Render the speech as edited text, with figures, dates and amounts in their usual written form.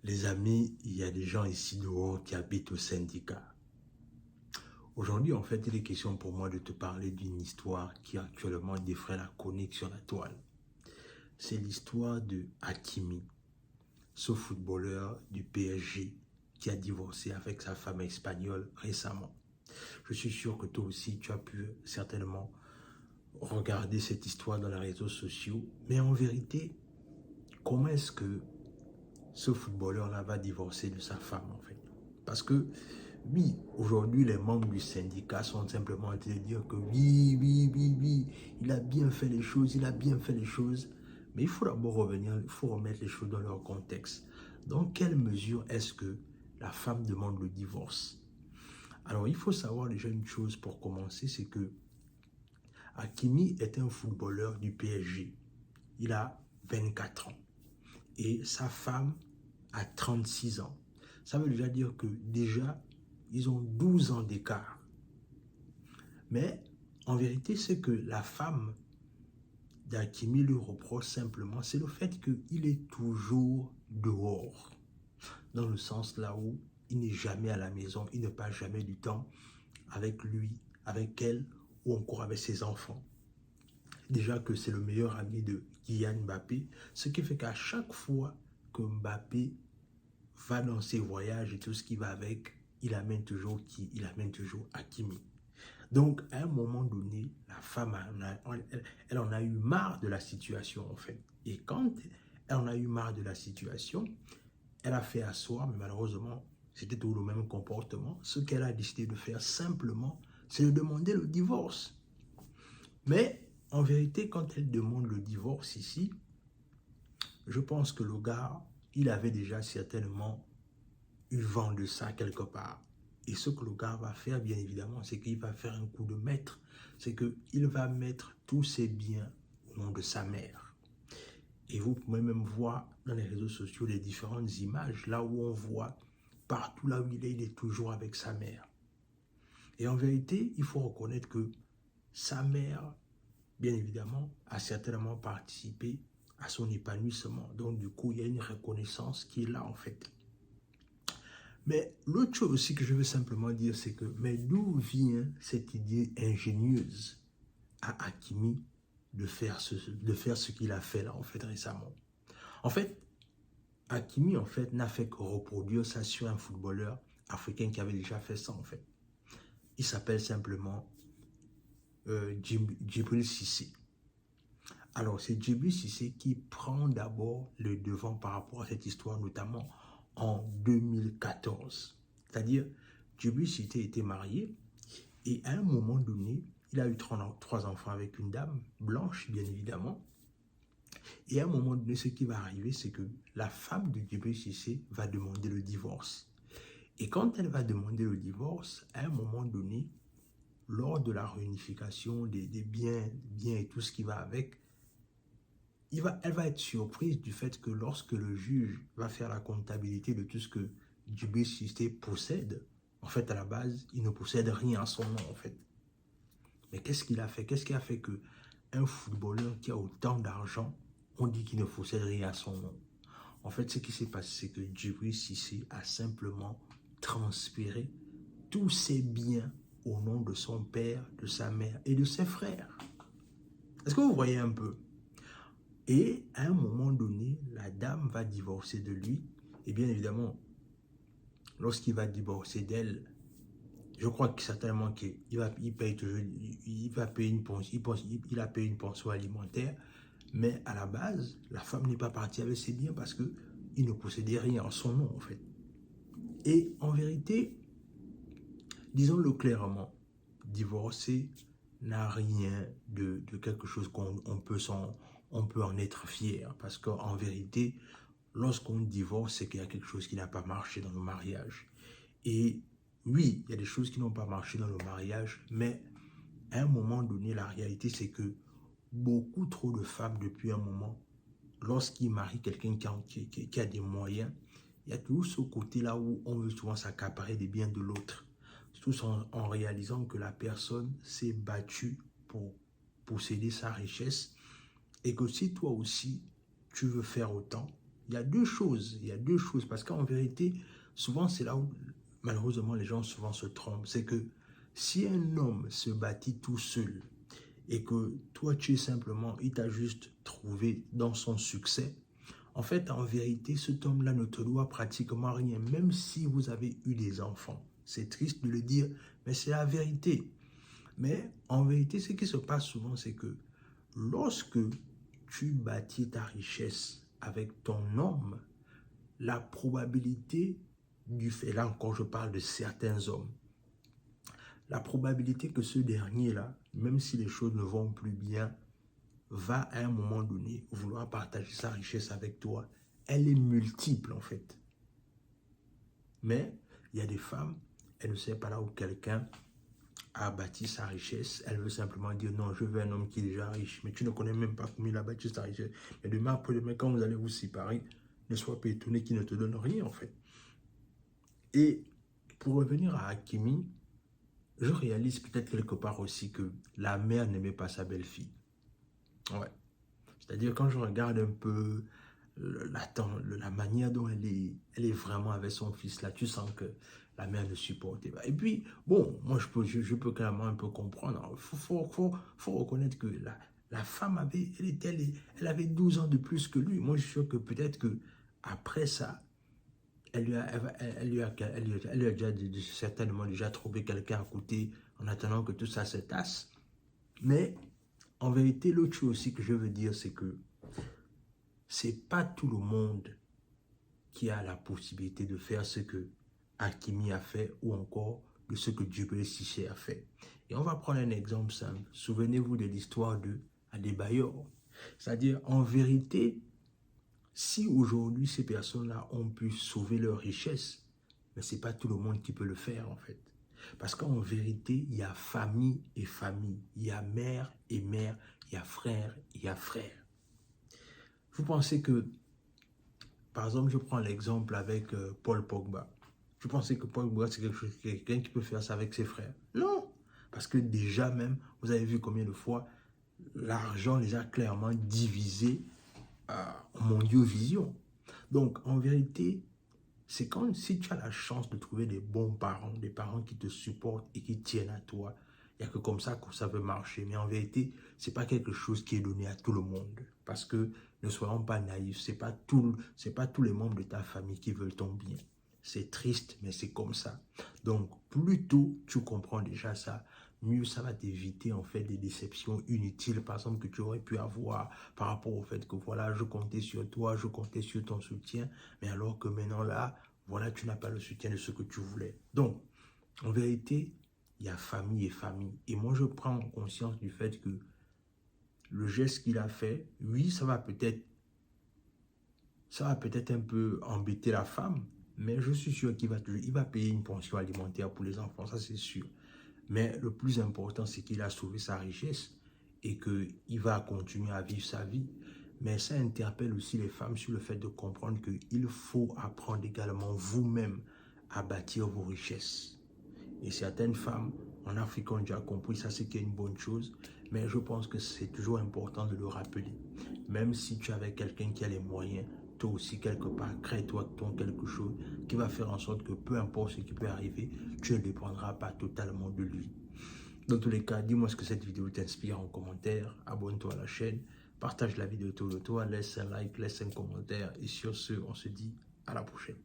Les amis, il y a des gens ici dehors qui habitent au syndicat. Aujourd'hui, en fait, il est question pour moi de te parler d'une histoire qui actuellement défraie la chronique sur la toile. C'est l'histoire de Hakimi, ce footballeur du PSG qui a divorcé avec sa femme espagnole récemment. Je suis sûr que toi aussi, tu as pu certainement regarder cette histoire dans les réseaux sociaux. Mais en vérité, comment est-ce que ce footballeur-là va divorcer de sa femme, en fait? Parce que, oui, aujourd'hui, les membres du syndicat sont simplement en train de dire que oui, il a bien fait les choses, il a bien fait les choses. Mais il faut d'abord revenir, il faut remettre les choses dans leur contexte. Dans quelle mesure est-ce que la femme demande le divorce? Alors, il faut savoir déjà une chose pour commencer, c'est que Hakimi est un footballeur du PSG. Il a 24 ans. Et sa femme a 36 ans. Ça veut déjà dire que ils ont 12 ans d'écart. Mais en vérité, ce que la femme d'Hakimi lui reproche simplement, c'est le fait qu'il est toujours dehors. Dans le sens là où il n'est jamais à la maison, il ne passe jamais du temps avec lui, avec elle ou encore avec ses enfants. Déjà que c'est le meilleur ami de Kylian Mbappé, ce qui fait qu'à chaque fois que Mbappé va dans ses voyages et tout ce qui va avec, il amène toujours Hakimi. Donc, à un moment donné, la femme, elle en a eu marre de la situation, en fait. Et quand elle en a eu marre de la situation, elle a fait asseoir, mais malheureusement, c'était tout le même comportement. Ce qu'elle a décidé de faire simplement, c'est de demander le divorce. Mais, en vérité, quand elle demande le divorce ici, je pense que le gars, il avait déjà certainement eu vent de ça quelque part. Et ce que le gars va faire, bien évidemment, c'est qu'il va faire un coup de maître. C'est qu'il va mettre tous ses biens au nom de sa mère. Et vous pouvez même voir dans les réseaux sociaux les différentes images, là où on voit, partout là où il est toujours avec sa mère. Et en vérité, il faut reconnaître que sa mère, bien évidemment, a certainement participé à son épanouissement. Donc, du coup, il y a une reconnaissance qui est là, en fait. Mais l'autre chose aussi que je veux simplement dire, c'est que, mais d'où vient cette idée ingénieuse à Hakimi de faire ce qu'il a fait là, en fait, récemment? En fait, Hakimi, en fait, n'a fait que reproduire ça sur un footballeur africain qui avait déjà fait ça, en fait. Il s'appelle simplement Djibril Cissé. Alors, c'est Djibril Cissé qui prend d'abord le devant par rapport à cette histoire, notamment en 2014. C'est-à-dire, Djibril Cissé était marié et à un moment donné, il a eu trois enfants avec une dame blanche, bien évidemment. Et à un moment donné, ce qui va arriver, c'est que la femme de Djibril Cissé va demander le divorce. Et quand elle va demander le divorce, à un moment donné, lors de la réunification des biens et tout ce qui va avec, elle va être surprise du fait que lorsque le juge va faire la comptabilité de tout ce que Djibril Cissé possède, en fait, à la base, il ne possède rien à son nom, en fait. Mais qu'est-ce qu'il a fait? Qu'est-ce qui a fait qu'un footballeur qui a autant d'argent, on dit qu'il ne possède rien à son nom? En fait, ce qui s'est passé, c'est que Djibril Cissé a simplement transféré tous ses biens au nom de son père, de sa mère et de ses frères. Est-ce que vous voyez un peu? Et à un moment donné, la dame va divorcer de lui. Et bien évidemment, lorsqu'il va divorcer d'elle, je crois que certainement qu'il paye toujours, il va payer une pension, il a payé une pension alimentaire. Mais à la base, la femme n'est pas partie avec ses biens parce qu'il ne possédait rien en son nom, en fait. Et en vérité, disons-le clairement, divorcer n'a rien de quelque chose qu'on peut en être fier. Parce qu'en vérité, lorsqu'on divorce, c'est qu'il y a quelque chose qui n'a pas marché dans le mariage. Et oui, il y a des choses qui n'ont pas marché dans le mariage, mais à un moment donné, la réalité, c'est que beaucoup trop de femmes, depuis un moment, lorsqu'ils marient quelqu'un qui a des moyens, il y a toujours ce côté-là où on veut souvent s'accaparer des biens de l'autre. Tout en réalisant que la personne s'est battue pour posséder sa richesse et que si toi aussi, tu veux faire autant, Il y a deux choses. Il y a deux choses. Parce qu'en vérité, souvent, c'est là où, malheureusement, les gens souvent se trompent. C'est que si un homme se bâtit tout seul et que toi, tu es simplement, il t'a juste trouvé dans son succès, en fait, en vérité, cet homme-là ne te doit pratiquement rien, même si vous avez eu des enfants. C'est triste de le dire, mais c'est la vérité. Mais en vérité, ce qui se passe souvent, c'est que lorsque tu bâtis ta richesse avec ton homme, la probabilité du fait, là encore je parle de certains hommes, la probabilité que ce dernier-là, même si les choses ne vont plus bien, va à un moment donné vouloir partager sa richesse avec toi, elle est multiple en fait. Mais il y a des femmes, elles ne savent pas là où quelqu'un a bâti sa richesse, elle veut simplement dire non, je veux un homme qui est déjà riche, mais tu ne connais même pas comment il a bâti sa richesse. Mais demain après-demain, quand vous allez vous séparer, ne sois pas étonné qu'il ne te donne rien en fait. Et pour revenir à Hakimi, je réalise peut-être quelque part aussi que la mère n'aimait pas sa belle-fille. Ouais. C'est-à-dire quand je regarde un peu la manière dont elle est vraiment avec son fils là, tu sens que la mère ne supportait pas. Et puis, bon, moi je peux clairement un peu comprendre. Il faut reconnaître que la femme avait, elle avait 12 ans de plus que lui. Moi je suis sûr que peut-être que après ça, elle lui a déjà, certainement déjà trouvé quelqu'un à côté en attendant que tout ça se tasse. Mais en vérité, l'autre chose aussi que je veux dire, c'est que c'est pas tout le monde qui a la possibilité de faire ce que Hakimi a fait ou encore de ce que Djibril Cissé a fait. Et on va prendre un exemple simple. Souvenez-vous de l'histoire de Adebayor. C'est-à-dire, en vérité, si aujourd'hui ces personnes-là ont pu sauver leur richesse, mais ce n'est pas tout le monde qui peut le faire en fait. Parce qu'en vérité, il y a famille et famille. Il y a mère et mère. Il y a frère et il y a frère. Vous pensez que, par exemple, je prends l'exemple avec Paul Pogba. Vous pensez que Paul Pogba, c'est quelqu'un qui peut faire ça avec ses frères? Non. Parce que déjà même, vous avez vu combien de fois l'argent les a clairement divisés en mondiovision. Donc, en vérité, c'est quand si tu as la chance de trouver des bons parents, des parents qui te supportent et qui tiennent à toi, il n'y a que comme ça que ça peut marcher. Mais en vérité, ce n'est pas quelque chose qui est donné à tout le monde. Parce que ne soyons pas naïfs, ce n'est pas tous les membres de ta famille qui veulent ton bien. C'est triste, mais c'est comme ça. Donc, plus tôt tu comprends déjà ça, mieux ça va t'éviter en fait des déceptions inutiles, par exemple, que tu aurais pu avoir par rapport au fait que voilà, je comptais sur toi, je comptais sur ton soutien, mais alors que maintenant là, voilà, tu n'as pas le soutien de ce que tu voulais. Donc, en vérité, il y a famille et famille. Et moi, je prends conscience du fait que le geste qu'il a fait, oui, ça va peut-être un peu embêter la femme, mais je suis sûr qu'il va payer une pension alimentaire pour les enfants, ça c'est sûr. Mais le plus important, c'est qu'il a sauvé sa richesse et qu'il va continuer à vivre sa vie. Mais ça interpelle aussi les femmes sur le fait de comprendre qu'il faut apprendre également vous-même à bâtir vos richesses. Et certaines femmes en Afrique ont déjà compris ça, c'est qu'il y a une bonne chose. Mais je pense que c'est toujours important de le rappeler. Même si tu es avec quelqu'un qui a les moyens, toi aussi quelque part, crée-toi quelque chose qui va faire en sorte que peu importe ce qui peut arriver, tu ne dépendras pas totalement de lui. Dans tous les cas, dis-moi ce que cette vidéo t'inspire en commentaire, abonne-toi à la chaîne, partage la vidéo autour de toi, laisse un like, laisse un commentaire et sur ce, on se dit à la prochaine.